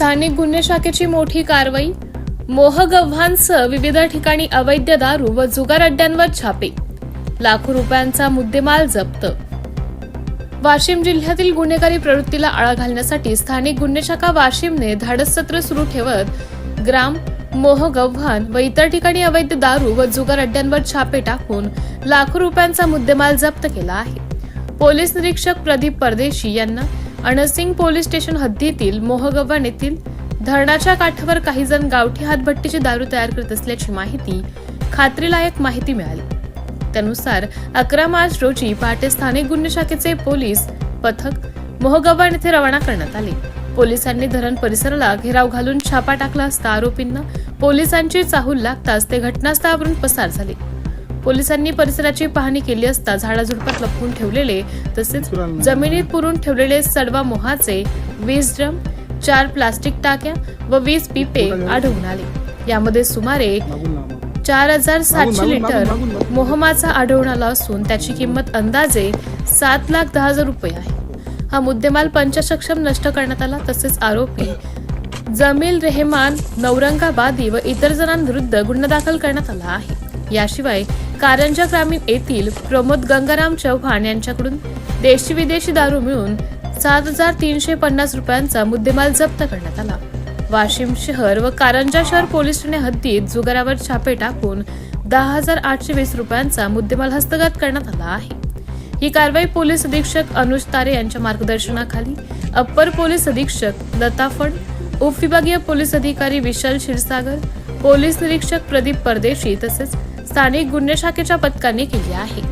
स्थानिक गुन्हे शाखेची मोठी कारवाई। मोहगव्हांसह विविध ठिकाणी अवैध दारू व जुगार अड्ड्यांवर छापे। लाखो रुपयांचा मुद्देमाल जप्त। वाशिम जिल्ह्यातील गुन्हेगारी प्रवृत्तीला आळा घालण्यासाठी स्थानिक गुन्हे शाखा वाशिमने धाडस सत्र सुरू ठेवत ग्राम, मोहगव्हाण व इतर ठिकाणी अवैध दारू व जुगार अड्ड्यांवर छापे टाकून लाखो रुपयांचा मुद्देमाल जप्त केला आहे। पोलीस निरीक्षक प्रदीप परदेशी यांना अणसिंग पोलीस स्टेशन हद्दीतील मोहगव्हाण येथील धरणाच्या काठावर काही जण गावठी हातभट्टीची दारू तयार करत असल्याची खात्रीलायक माहिती मिळाली। त्यानुसार 11 मार्च रोजी पहाटे स्थानिक गुन्हे शाखेचे पोलीस पथक मोहगव्हाण येथे रवाना करण्यात आले। पोलिसांनी धरण परिसराला घेराव घालून छापा टाकला असता आरोपींना पोलिसांची चाहूल लागताच ते घटनास्थळावरून पसार झाले। पोलिसांनी परिसराची पाहणी केली असता झाडाझुडपात लपवून ठेवलेले तसेच जमिनीत पुरून ठेवलेले सडवा मोहाचे 20 ड्रम, 4 प्लास्टिक टाक्या व 20 पिपे आढळून आले। यामध्ये सुमारे 4700 लिटर मोहमाचा आढळून आला असून त्याची किंमत अंदाजे 7,10,000 रुपये आहे। हा मुद्देमाल पंचसक्षम नष्ट करण्यात आला। तसेच आरोपी जमील रेहमान नौरंगाबादी व इतर जणांविरुद्ध गुन्हा दाखल करण्यात आला आहे। याशिवाय कारंजा ग्रामीण येथील प्रमोद गंगाराम चव्हाण यांच्याकडून देशी विदेशी दारू मिळून 7,350 रुपयांचा मुद्देमाल जप्त करण्यात आला। वाशिम शहर व कारंजा शहर पोलीस ठाणे हद्दीत जुगारावर छापे टाकून 10,820 रुपयांचा मुद्देमाल हस्तगत करण्यात आला आहे। ही कारवाई पोलीस अधीक्षक अनुज तारे यांच्या मार्गदर्शनाखाली अप्पर पोलीस अधीक्षक लता फड, उपविभागीय पोलीस अधिकारी विशाल क्षीरसागर, पोलीस निरीक्षक प्रदीप परदेशी तसेच स्थानिक गुन्हे शाखेच्या पथकाने केली आहे।